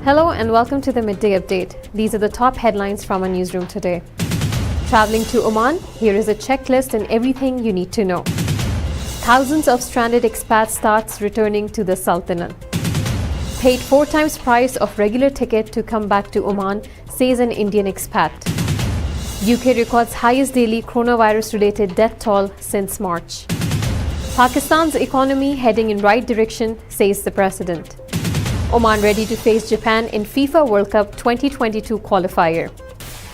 Hello and welcome to the Midday Update. These are the top headlines from our newsroom today. Traveling to Oman, here is a checklist and everything you need to know. Thousands of stranded expats starts returning to the Sultanate. Paid 4 times price of regular ticket to come back to Oman, says an Indian expat. UK records highest daily coronavirus-related death toll since March. Pakistan's economy heading in right direction, says the president. Oman ready to face Japan in FIFA World Cup 2022 qualifier.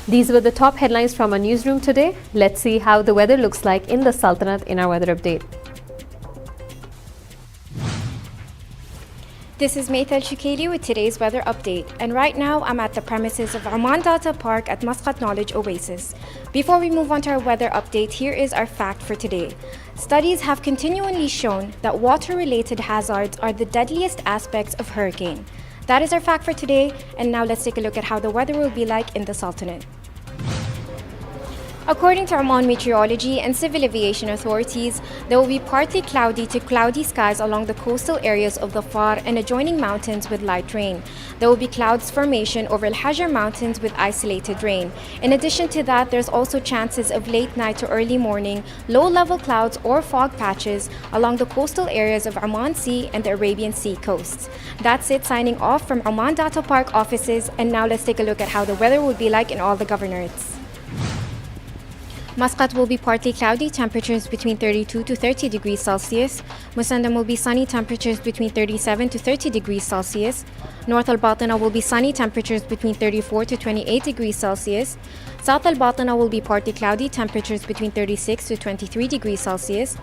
These were the top headlines from our newsroom today. Let's see how the weather looks like in the Sultanate in our weather update. This is Maythal Shukeli with today's weather update, and right now I'm at the premises of Oman Data Park at Muscat Knowledge Oasis. Before we move on to our weather update, here is our fact for today. Studies have continually shown that water-related hazards are the deadliest aspects of hurricane. That is our fact for today, and now let's take a look at how the weather will be like in the Sultanate. According to Oman Meteorology and Civil Aviation Authorities, there will be partly cloudy to cloudy skies along the coastal areas of the Far and adjoining mountains with light rain. There will be clouds formation over Al Hajar Mountains with isolated rain. In addition to that, there's also chances of late night to early morning, low-level clouds or fog patches along the coastal areas of Oman Sea and the Arabian Sea coasts. That's it, signing off from Oman Data Park offices, and now let's take a look at how the weather will be like in all the governorates. Muscat will be partly cloudy, temperatures between 32 to 30 degrees Celsius. Musandam will be sunny, temperatures between 37 to 30 degrees Celsius. North Al-Batina will be sunny, temperatures between 34 to 28 degrees Celsius. South Al-Batina will be partly cloudy, temperatures between 36 to 23 degrees Celsius.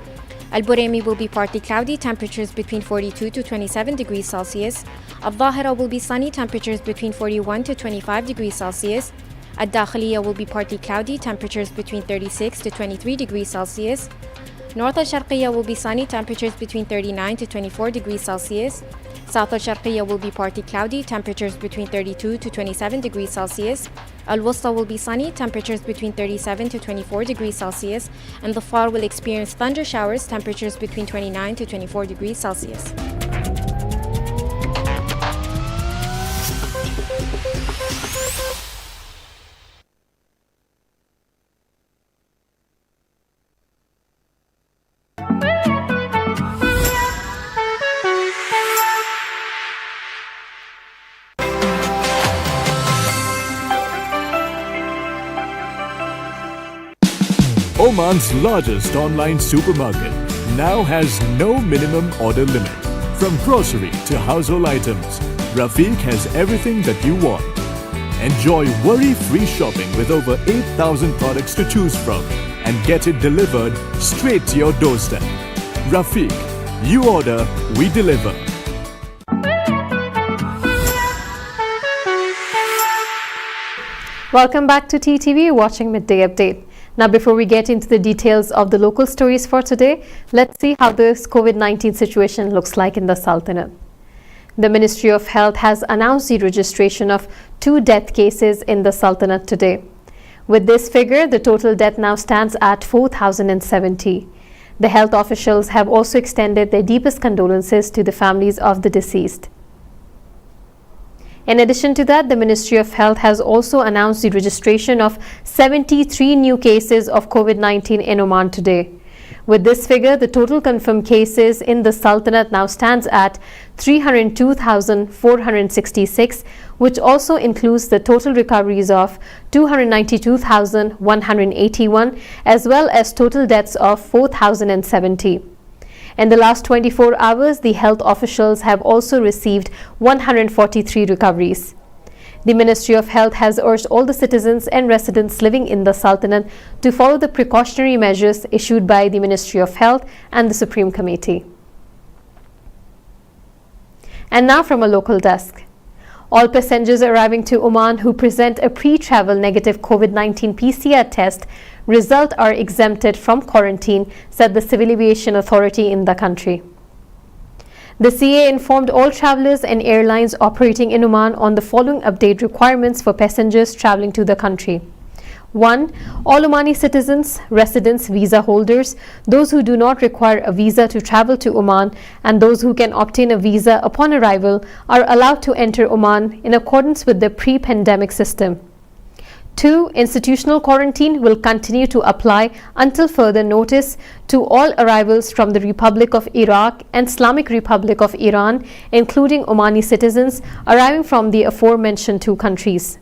Al-Buraymi will be partly cloudy, temperatures between 42 to 27 degrees Celsius. Al-Dhahira will be sunny, temperatures between 41 to 25 degrees Celsius. Al-Dakhiliya will be partly cloudy, temperatures between 36 to 23 degrees Celsius. North Al-Sharqiyya will be sunny, temperatures between 39 to 24 degrees Celsius. South Al-Sharqiyya will be partly cloudy, temperatures between 32 to 27 degrees Celsius. Al-Wusta will be sunny, temperatures between 37 to 24 degrees Celsius. And the Far will experience thunder showers, temperatures between 29 to 24 degrees Celsius. Oman's largest online supermarket now has no minimum order limit. From grocery to household items, Rafiq has everything that you want. Enjoy worry-free shopping with over 8,000 products to choose from and get it delivered straight to your doorstep. Rafiq, you order, we deliver. Welcome back to TTV, watching Midday Update. Now, before we get into the details of the local stories for today, let's see how this COVID-19 situation looks like in the Sultanate. The Ministry of Health has announced the registration of 2 death cases in the Sultanate today. With this figure, the total death now stands at 4,070. The health officials have also extended their deepest condolences to the families of the deceased. In addition to that, the Ministry of Health has also announced the registration of 73 new cases of COVID-19 in Oman today. With this figure, the total confirmed cases in the Sultanate now stands at 302,466, which also includes the total recoveries of 292,181, as well as total deaths of 4,070. In the last 24 hours, the health officials have also received 143 recoveries. The Ministry of Health has urged all the citizens and residents living in the Sultanate to follow the precautionary measures issued by the Ministry of Health and the Supreme Committee. And now from a local desk. All passengers arriving to Oman who present a pre-travel negative COVID-19 PCR test result are exempted from quarantine, said the Civil Aviation Authority in the country. The CA informed all travelers and airlines operating in Oman on the following update requirements for passengers traveling to the country. 1. All Omani citizens, residents, visa holders, those who do not require a visa to travel to Oman, and those who can obtain a visa upon arrival are allowed to enter Oman in accordance with the pre-pandemic system. 2. Institutional quarantine will continue to apply until further notice to all arrivals from the Republic of Iraq and Islamic Republic of Iran, including Omani citizens arriving from the aforementioned two countries.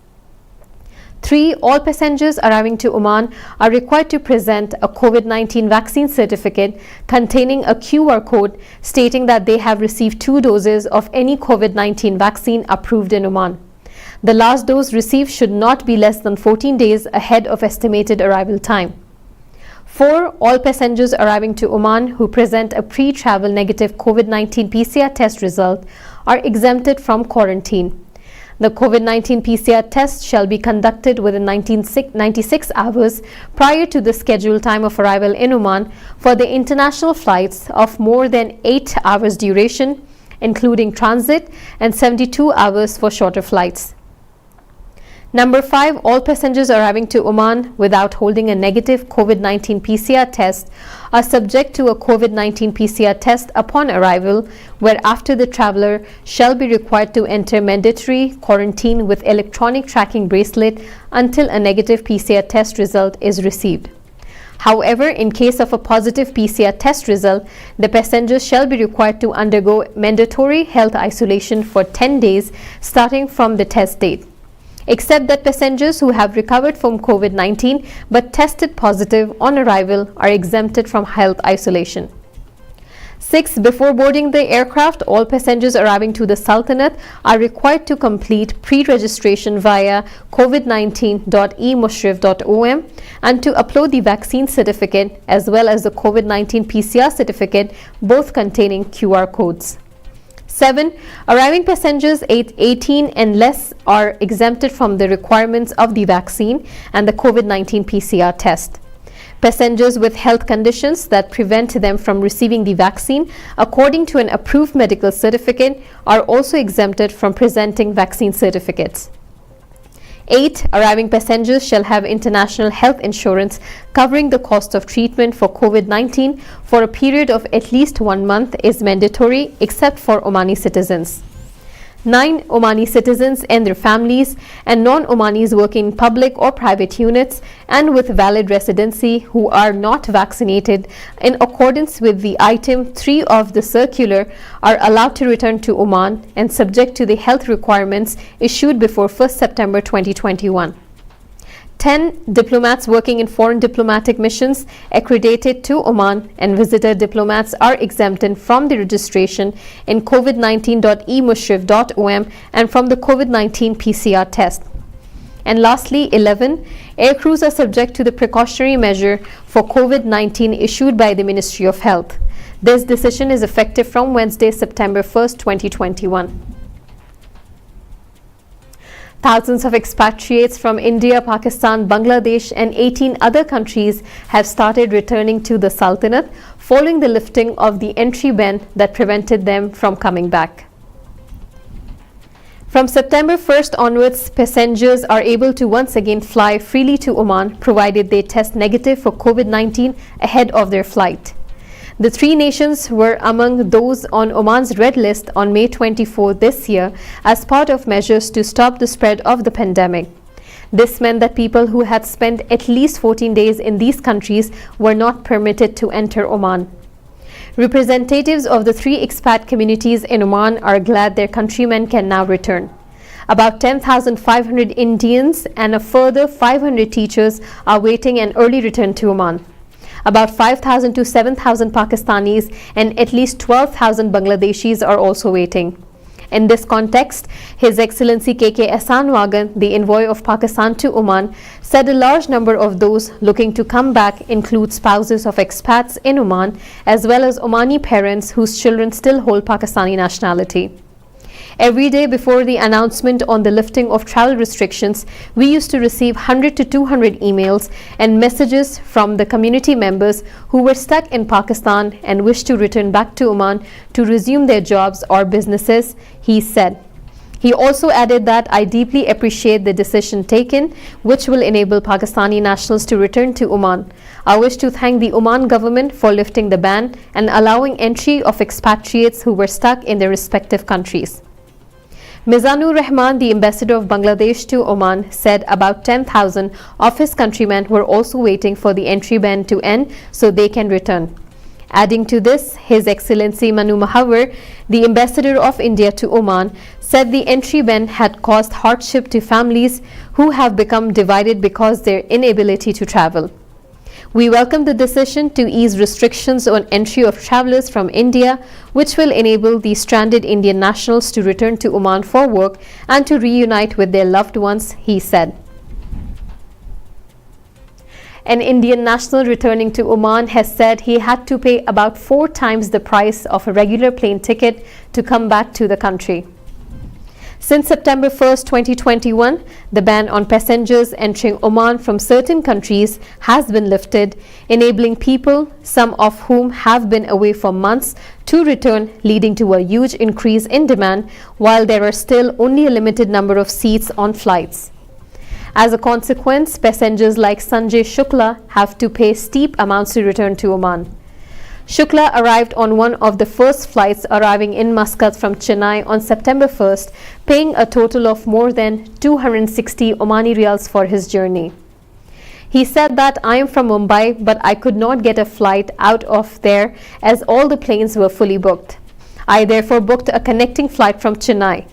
3. All passengers arriving to Oman are required to present a COVID-19 vaccine certificate containing a QR code stating that they have received 2 doses of any COVID-19 vaccine approved in Oman. The last dose received should not be less than 14 days ahead of estimated arrival time. 4. All passengers arriving to Oman who present a pre-travel negative COVID-19 PCR test result are exempted from quarantine. The COVID-19 PCR test shall be conducted within 96 hours prior to the scheduled time of arrival in Oman for the international flights of more than 8 hours duration, including transit, and 72 hours for shorter flights. Number 5. All passengers arriving to Oman without holding a negative COVID-19 PCR test are subject to a COVID-19 PCR test upon arrival, whereafter the traveler shall be required to enter mandatory quarantine with electronic tracking bracelet until a negative PCR test result is received. However, in case of a positive PCR test result, the passengers shall be required to undergo mandatory health isolation for 10 days starting from the test date, except that passengers who have recovered from COVID-19 but tested positive on arrival are exempted from health isolation. 6. Before boarding the aircraft, all passengers arriving to the Sultanate are required to complete pre-registration via covid19.emushrif.om and to upload the vaccine certificate as well as the COVID-19 PCR certificate, both containing QR codes. 7. Arriving passengers aged 18 and less are exempted from the requirements of the vaccine and the COVID-19 PCR test. Passengers with health conditions that prevent them from receiving the vaccine, according to an approved medical certificate, are also exempted from presenting vaccine certificates. 8. Arriving passengers shall have international health insurance covering the cost of treatment for COVID-19 for a period of at least 1 month is mandatory except for Omani citizens. 9. Omani citizens and their families and non-Omanis working in public or private units and with valid residency who are not vaccinated in accordance with the item 3 of the circular are allowed to return to Oman and subject to the health requirements issued before 1st September 2021. 10. Diplomats working in foreign diplomatic missions accredited to Oman and visitor diplomats are exempted from the registration in covid19.emushrif.om and from the COVID-19 PCR test. And lastly, 11. Aircrews are subject to the precautionary measure for COVID-19 issued by the Ministry of Health. This decision is effective from Wednesday, September 1st, 2021. Thousands of expatriates from India, Pakistan, Bangladesh, and 18 other countries have started returning to the Sultanate following the lifting of the entry ban that prevented them from coming back. From September 1st onwards, passengers are able to once again fly freely to Oman provided they test negative for COVID-19 ahead of their flight. The 3 nations were among those on Oman's red list on May 24 this year as part of measures to stop the spread of the pandemic. This meant that people who had spent at least 14 days in these countries were not permitted to enter Oman. Representatives of the 3 expat communities in Oman are glad their countrymen can now return. About 10,500 Indians and a further 500 teachers are waiting an early return to Oman. About 5,000 to 7,000 Pakistanis and at least 12,000 Bangladeshis are also waiting. In this context, His Excellency K.K. Ahsanwagan, the envoy of Pakistan to Oman, said a large number of those looking to come back include spouses of expats in Oman as well as Omani parents whose children still hold Pakistani nationality. Every day before the announcement on the lifting of travel restrictions, we used to receive 100 to 200 emails and messages from the community members who were stuck in Pakistan and wished to return back to Oman to resume their jobs or businesses, he said. He also added that I deeply appreciate the decision taken, which will enable Pakistani nationals to return to Oman. I wish to thank the Oman government for lifting the ban and allowing entry of expatriates who were stuck in their respective countries. Mizanur Rahman, the ambassador of Bangladesh to Oman, said about 10,000 of his countrymen were also waiting for the entry ban to end so they can return. Adding to this, His Excellency Manu Mahawar, the ambassador of India to Oman, said the entry ban had caused hardship to families who have become divided because their inability to travel. We welcome the decision to ease restrictions on entry of travelers from India, which will enable the stranded Indian nationals to return to Oman for work and to reunite with their loved ones, he said. An Indian national returning to Oman has said he had to pay about 4 times the price of a regular plane ticket to come back to the country. Since September 1, 2021, the ban on passengers entering Oman from certain countries has been lifted, enabling people, some of whom have been away for months, to return, leading to a huge increase in demand, while there are still only a limited number of seats on flights. As a consequence, passengers like Sanjay Shukla have to pay steep amounts to return to Oman. Shukla arrived on one of the first flights arriving in Muscat from Chennai on September 1st, paying a total of more than 260 Omani riyals for his journey. He said that I am from Mumbai, but I could not get a flight out of there as all the planes were fully booked. I therefore booked a connecting flight from Chennai.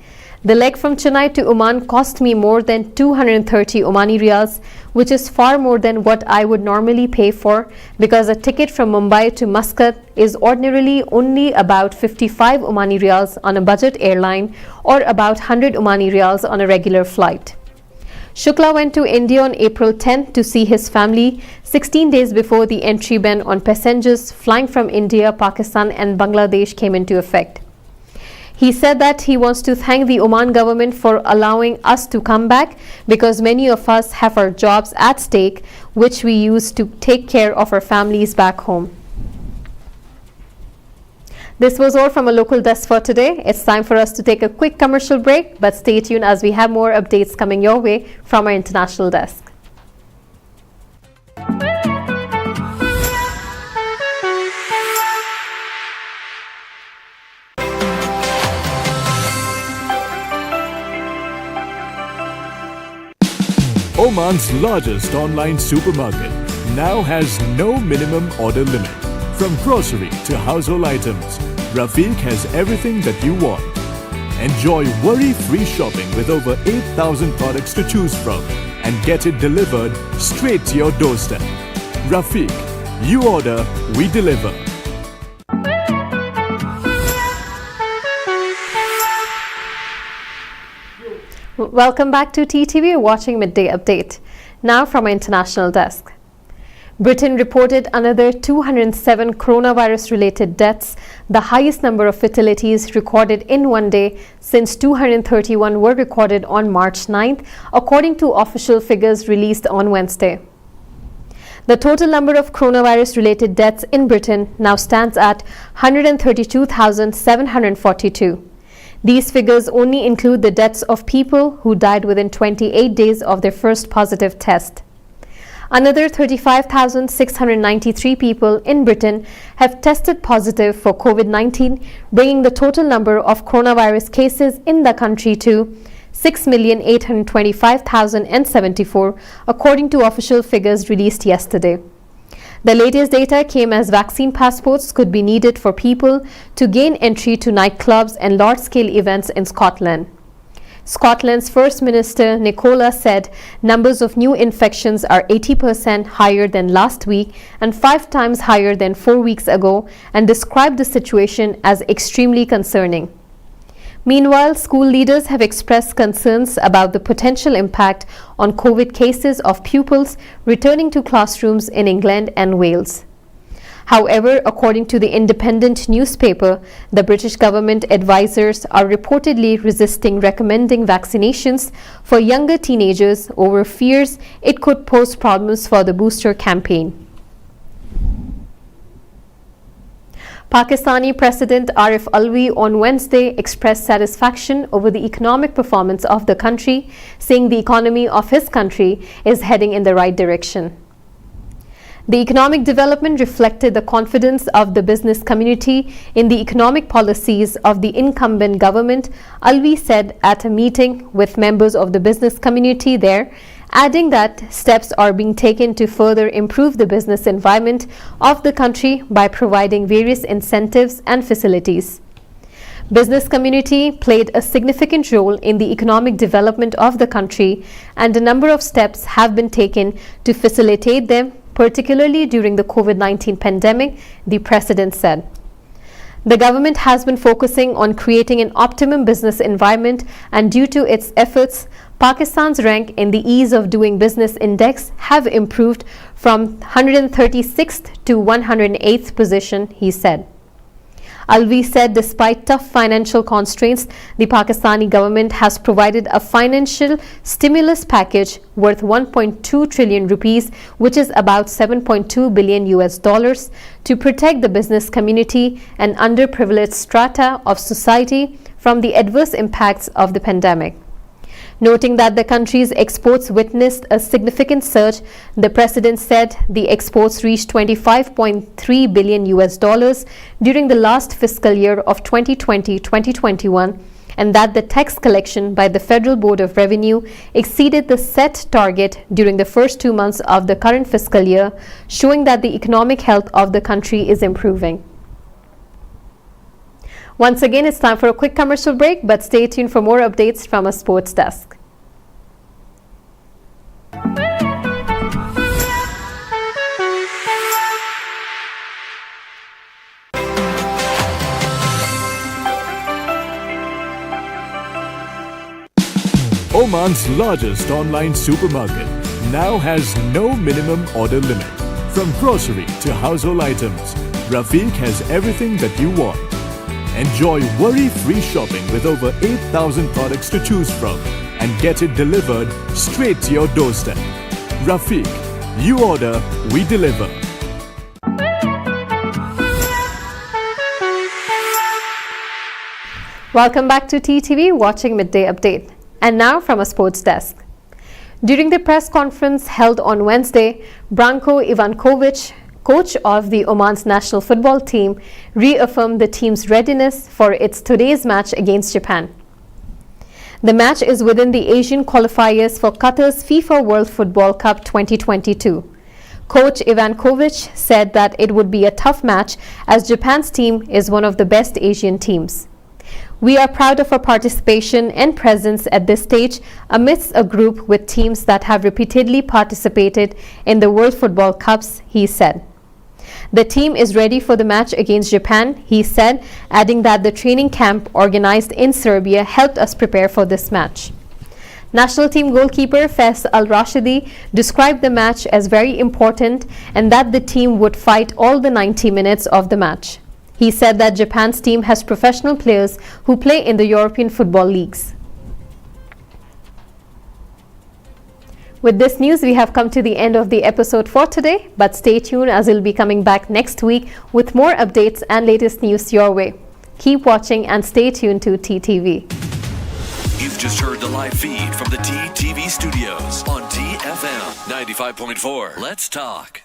The leg from Chennai to Oman cost me more than 230 Omani riyals, which is far more than what I would normally pay for, because a ticket from Mumbai to Muscat is ordinarily only about 55 Omani riyals on a budget airline or about 100 Omani riyals on a regular flight. Shukla went to India on April 10 to see his family, 16 days before the entry ban on passengers flying from India, Pakistan and Bangladesh came into effect. He said that he wants to thank the Oman government for allowing us to come back, because many of us have our jobs at stake, which we use to take care of our families back home. This was all from a local desk for today. It's time for us to take a quick commercial break, but stay tuned as we have more updates coming your way from our international desk. Oman's largest online supermarket now has no minimum order limit. From grocery to household items, Rafiq has everything that you want. Enjoy worry-free shopping with over 8,000 products to choose from and get it delivered straight to your doorstep. Rafiq, you order, we deliver. Welcome back to TTV. You're watching Midday Update. Now from our international desk. Britain reported another 207 coronavirus-related deaths, the highest number of fatalities recorded in one day since 231 were recorded on March 9th, according to official figures released on Wednesday. The total number of coronavirus-related deaths in Britain now stands at 132,742. These figures only include the deaths of people who died within 28 days of their first positive test. Another 35,693 people in Britain have tested positive for COVID-19, bringing the total number of coronavirus cases in the country to 6,825,074, according to official figures released yesterday. The latest data came as vaccine passports could be needed for people to gain entry to nightclubs and large-scale events in Scotland. Scotland's First Minister Nicola said numbers of new infections are 80% higher than last week and 5 times higher than 4 weeks ago, and described the situation as extremely concerning. Meanwhile, school leaders have expressed concerns about the potential impact on COVID cases of pupils returning to classrooms in England and Wales. However, according to the independent newspaper, the British government advisors are reportedly resisting recommending vaccinations for younger teenagers over fears it could pose problems for the booster campaign. Pakistani President Arif Alvi on Wednesday expressed satisfaction over the economic performance of the country, saying the economy of his country is heading in the right direction. The economic development reflected the confidence of the business community in the economic policies of the incumbent government, Alvi said at a meeting with members of the business community there, adding that steps are being taken to further improve the business environment of the country by providing various incentives and facilities. Business community played a significant role in the economic development of the country, and a number of steps have been taken to facilitate them, particularly during the COVID-19 pandemic, the president said. The government has been focusing on creating an optimum business environment, and due to its efforts, Pakistan's rank in the Ease of Doing Business Index have improved from 136th to 108th position, he said. Alvi said despite tough financial constraints, the Pakistani government has provided a financial stimulus package worth 1.2 trillion rupees, which is about 7.2 billion US dollars, to protect the business community and underprivileged strata of society from the adverse impacts of the pandemic. Noting that the country's exports witnessed a significant surge, the president said the exports reached 25.3 billion US dollars during the last fiscal year of 2020-2021, and that the tax collection by the Federal Board of Revenue exceeded the set target during the first 2 months of the current fiscal year, showing that the economic health of the country is improving. Once again, it's time for a quick commercial break, but stay tuned for more updates from a sports desk. Oman's largest online supermarket now has no minimum order limit. From grocery to household items, Rafiq has everything that you want. Enjoy worry-free shopping with over 8,000 products to choose from and get it delivered straight to your doorstep. Rafiq, you order, we deliver. Welcome back to TTV, watching Midday Update. And now from a sports desk. During the press conference held on Wednesday, Branko Ivankovic, coach of the Oman's national football team, reaffirmed the team's readiness for its today's match against Japan. The match is within the Asian qualifiers for Qatar's FIFA World Football Cup 2022. Coach Ivankovic said that it would be a tough match as Japan's team is one of the best Asian teams. We are proud of our participation and presence at this stage amidst a group with teams that have repeatedly participated in the World Football Cups, he said. The team is ready for the match against Japan, he said, adding that the training camp organized in Serbia helped us prepare for this match. National team goalkeeper Faiz Al-Rashidi described the match as very important and that the team would fight all the 90 minutes of the match. He said that Japan's team has professional players who play in the European football leagues. With this news, we have come to the end of the episode for today, but stay tuned as we'll be coming back next week with more updates and latest news your way. Keep watching and stay tuned to TTV. You've just heard the live feed from the TTV studios on TFM 95.4. Let's talk.